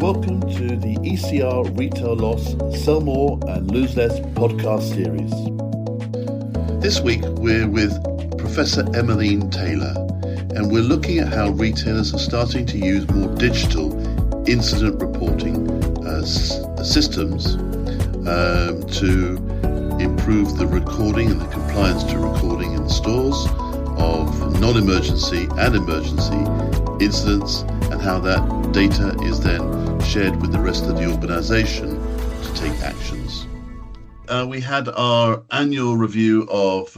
Welcome to the ECR Retail Loss, Sell More and Lose Less podcast series. This week we're with Professor Emmeline Taylor, and we're looking at how retailers are starting to use more digital incident reporting systems to improve the recording and the compliance to recording in stores of non-emergency and emergency incidents, and how that data is then shared with the rest of the organisation to take actions. We had our annual review of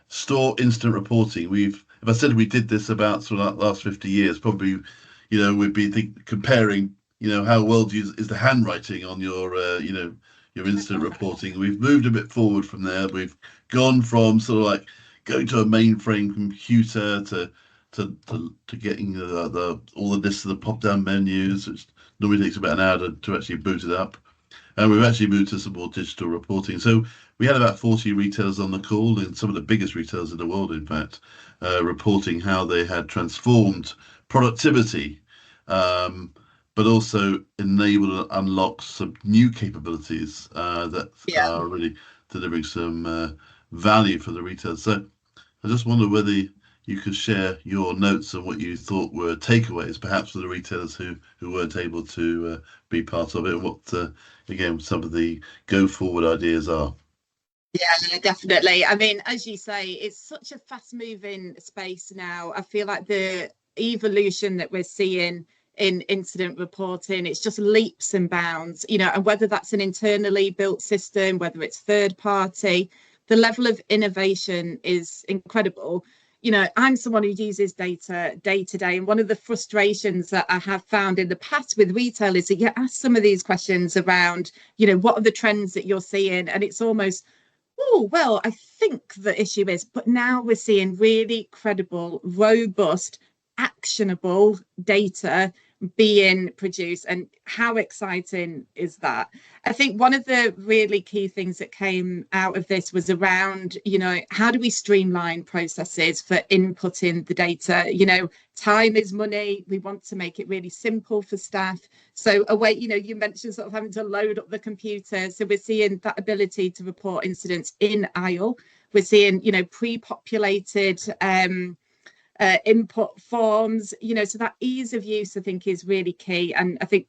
store incident reporting. If I said we did this about sort of last 50 years, probably, we'd be comparing, how well is the handwriting on your incident reporting. We've moved a bit forward from there. We've gone from sort of like going to a mainframe computer to getting all the lists of the pop-down menus, which normally takes about an hour to actually boot it up. And we've actually moved to some more digital reporting. So we had about 40 retailers on the call, and some of the biggest retailers in the world, in fact, reporting how they had transformed productivity, but also enabled and unlocked some new capabilities that are really delivering some value for the retailers. So I just wonder whether you could share your notes on what you thought were takeaways, perhaps for the retailers who weren't able to be part of it, and what, again, some of the go-forward ideas are. Yeah, definitely. I mean, as you say, it's such a fast-moving space now. I feel like the evolution that we're seeing in incident reporting, it's just leaps and bounds, and whether that's an internally built system, whether it's third-party, the level of innovation is incredible. I'm someone who uses data day to day. And one of the frustrations that I have found in the past with retail is that you ask some of these questions around, what are the trends that you're seeing? And it's almost, oh, well, I think the issue is, but now we're seeing really credible, robust, actionable data being produced. And how exciting is that? I think one of the really key things that came out of this was around, how do we streamline processes for inputting the data? Time is money. We want to make it really simple for staff. So you mentioned sort of having to load up the computer. So we're seeing that ability to report incidents in aisle. We're seeing, pre-populated input forms, so that ease of use, I think, is really key. And I think,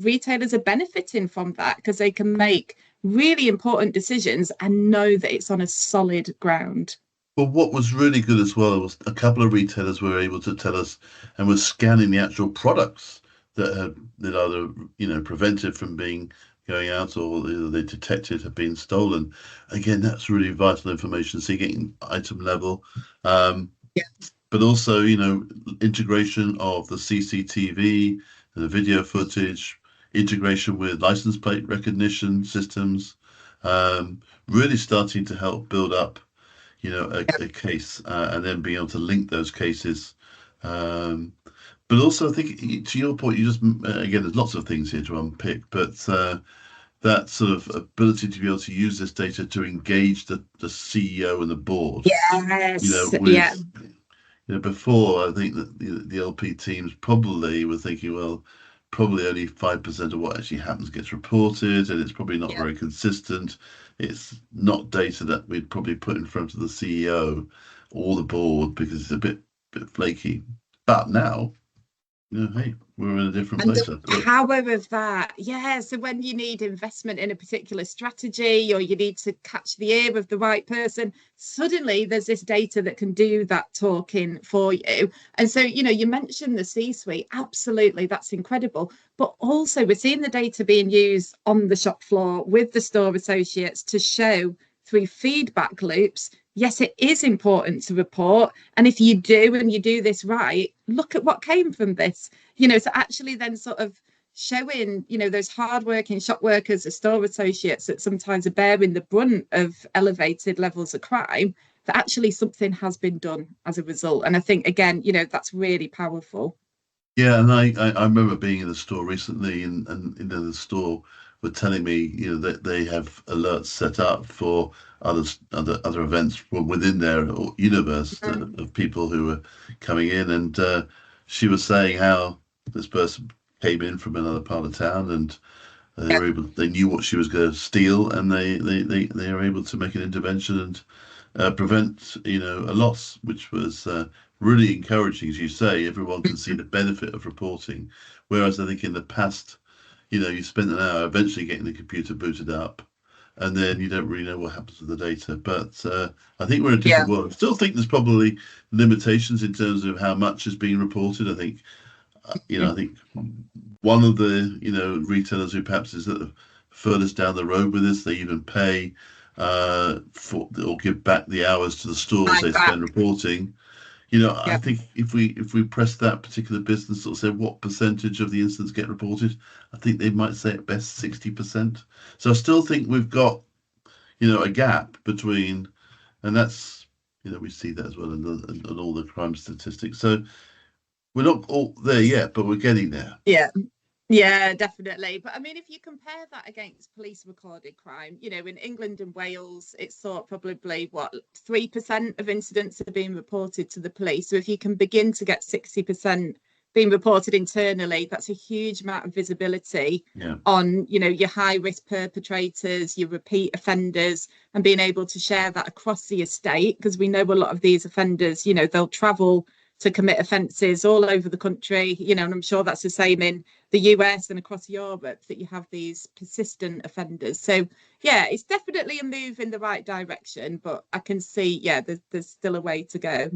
retailers are benefiting from that because they can make really important decisions and know that it's on a solid ground. Well, what was really good as well was a couple of retailers were able to tell us and were scanning the actual products that either, prevented from going out, or they detected had been stolen. Again, that's really vital information. So you're getting item level. But also, integration of the CCTV, the video footage, integration with license plate recognition systems, really starting to help build up, a case, and then being able to link those cases. But also, I think, to your point, you just, again, there's lots of things here to unpick, but that sort of ability to be able to use this data to engage the CEO and the board. Yes. Before, I think that the LP teams probably were thinking, well, probably only 5% of what actually happens gets reported, and it's probably not very consistent. It's not data that we'd probably put in front of the CEO or the board because it's a bit flaky. But now, hey, we're in a different place. The power of that, so when you need investment in a particular strategy, or you need to catch the ear of the right person, suddenly there's this data that can do that talking for you. And so, you mentioned the C-suite, absolutely, that's incredible. But also we're seeing the data being used on the shop floor with the store associates to show through feedback loops, yes, it is important to report. And if you do, and you do this right, look at what came from this, so actually then sort of showing, those hardworking shop workers or store associates that sometimes are bearing the brunt of elevated levels of crime, that actually something has been done as a result. And I think, again, that's really powerful. Yeah, and I remember being in the store recently, and the store were telling me, that they have alerts set up for other events within their universe of people who were coming in, and she was saying how this person came in from another part of town, and they knew what she was going to steal, and they were able to make an intervention and prevent, a loss, which was really encouraging. As you say, everyone can see the benefit of reporting, whereas I think in the past, you spend an hour eventually getting the computer booted up, and then you don't really know what happens with the data. But I think we're in a different world. I still think there's probably limitations in terms of how much is being reported. I think, I think one of the, retailers who perhaps is the furthest down the road with this, they even pay for or give back the hours to the stores they spend reporting. I think if we press that particular business or say what percentage of the incidents get reported, I think they might say at best 60%. So I still think we've got, a gap between, and that's, we see that as well in all the crime statistics. So we're not all there yet, but we're getting there. Yeah, definitely. But I mean, if you compare that against police recorded crime, in England and Wales, it's thought probably 3% of incidents are being reported to the police. So if you can begin to get 60% being reported internally, that's a huge amount of visibility on, your high risk perpetrators, your repeat offenders, and being able to share that across the estate, because we know a lot of these offenders, they'll travel to commit offences all over the country, and I'm sure that's the same in the US and across Europe, that you have these persistent offenders. So it's definitely a move in the right direction, but I can see there's still a way to go.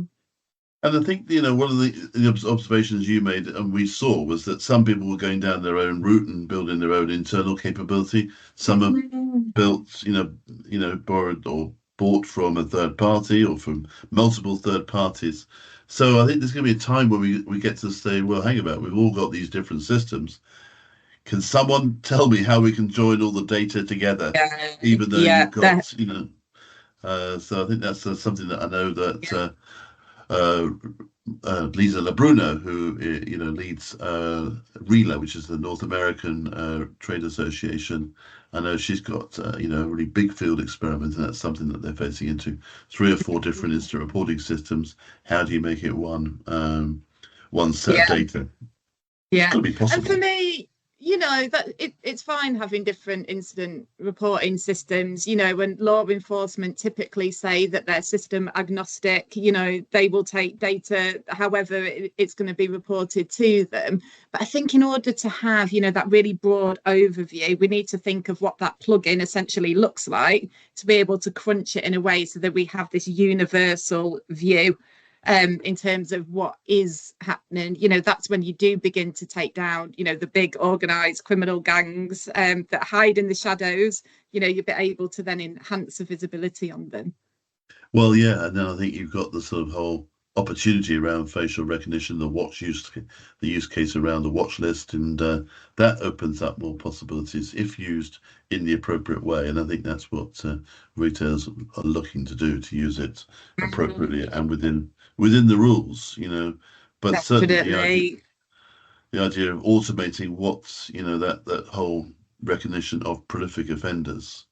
And I think, one of the observations you made and we saw was that some people were going down their own route and building their own internal capability. Some have built, borrowed or bought from a third party or from multiple third parties. So I think there's going to be a time where we get to say, well, hang about, we've all got these different systems. Can someone tell me how we can join all the data together, even though you've got, so I think that's something that I know that Lisa Labruno, who leads RELA, which is the North American Trade Association. I know she's got a really big field experiment, and that's something that they're facing into 3 or 4 different incident reporting systems. How do you make it one set of data? Yeah, it's got to be possible. And for me, that it's fine having different incident reporting systems, when law enforcement typically say that they're system agnostic, they will take data however it's going to be reported to them. But I think in order to have, that really broad overview, we need to think of what that plugin essentially looks like to be able to crunch it in a way so that we have this universal view. In terms of what is happening, that's when you do begin to take down, the big organised criminal gangs that hide in the shadows. You'll be able to then enhance the visibility on them. Well, and then I think you've got the sort of whole opportunity around facial recognition, the use case around the watch list, and that opens up more possibilities if used in the appropriate way. And I think that's what retailers are looking to do, to use it appropriately and within the rules, but certainly the idea of automating what's, that whole recognition of prolific offenders,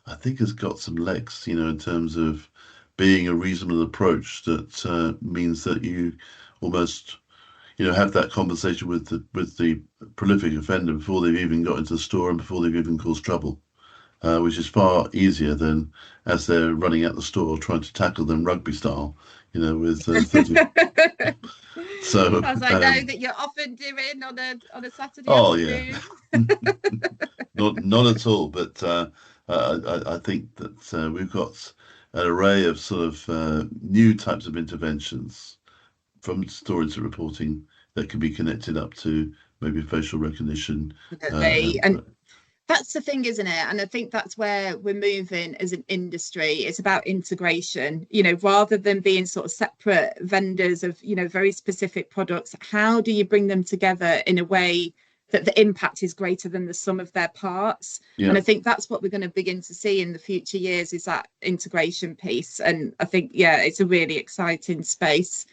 I think has got some legs, in terms of being a reasonable approach that means that you almost, have that conversation with the prolific offender before they've even got into the store and before they've even caused trouble. Which is far easier than as they're running out the store trying to tackle them rugby style, with 30. So as I know that you're often doing on a Saturday afternoon. Not at all. But I think that we've got an array of sort of new types of interventions from store incident reporting that can be connected up to maybe facial recognition. And that's the thing, isn't it? And I think that's where we're moving as an industry. It's about integration, rather than being sort of separate vendors of, very specific products. How do you bring them together in a way that the impact is greater than the sum of their parts? And I think that's what we're going to begin to see in the future years, is that integration piece. And I think, it's a really exciting space.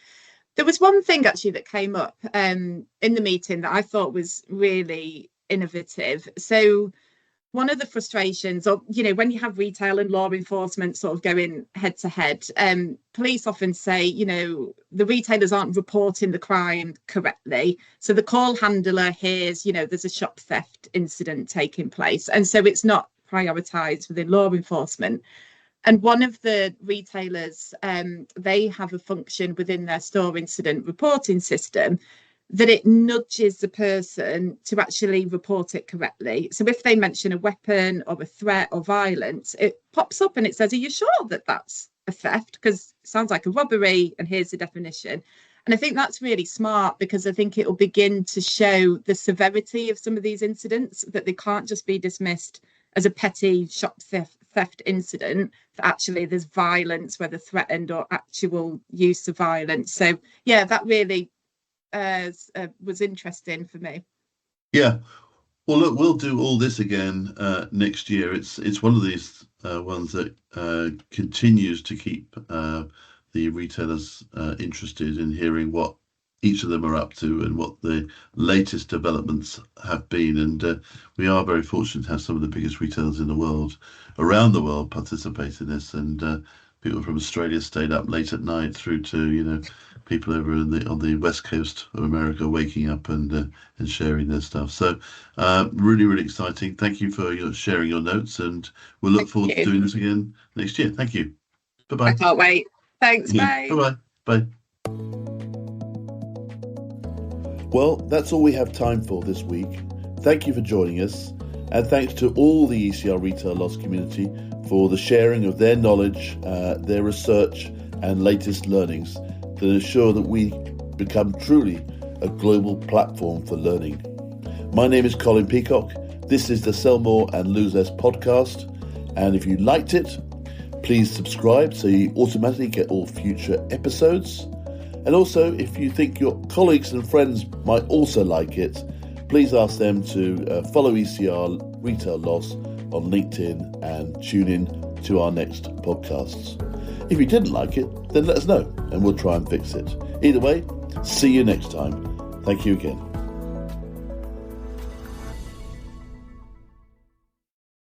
There was one thing actually that came up in the meeting that I thought was really innovative. So one of the frustrations, or when you have retail and law enforcement sort of going head to head, police often say, the retailers aren't reporting the crime correctly. So the call handler hears, there's a shop theft incident taking place, and so it's not prioritised within law enforcement. And one of the retailers, they have a function within their store incident reporting system that it nudges the person to actually report it correctly. So if they mention a weapon or a threat or violence, it pops up and it says, are you sure that that's a theft? Because it sounds like a robbery, and here's the definition. And I think that's really smart, because I think it will begin to show the severity of some of these incidents, that they can't just be dismissed as a petty shop theft incident, that actually there's violence, whether threatened or actual use of violence. So yeah, that really was interesting for me. Yeah, well, look, we'll do all this again next year. It's one of these ones that continues to keep the retailers interested in hearing what each of them are up to and what the latest developments have been. And we are very fortunate to have some of the biggest retailers in the world, around the world, participate in this. And people from Australia stayed up late at night, through to people over on the west coast of America waking up and sharing their stuff. So really, really exciting. Thank you for sharing your notes, and we'll look forward to doing this again next year. Thank you. Bye-bye. I can't wait. Thanks. Bye. Bye-bye. Bye. Well, that's all we have time for this week. Thank you for joining us, and thanks to all the ECR retail loss community for the sharing of their knowledge, their research and latest learnings to ensure that we become truly a global platform for learning. My name is Colin Peacock. This is the Sell More and Lose Less podcast, and if you liked it, please subscribe so you automatically get all future episodes. And also, if you think your colleagues and friends might also like it, please ask them to follow ECR Retail Loss on LinkedIn and tune in to our next podcasts. If you didn't like it, then let us know and we'll try and fix it. Either way, see you next time. Thank you again.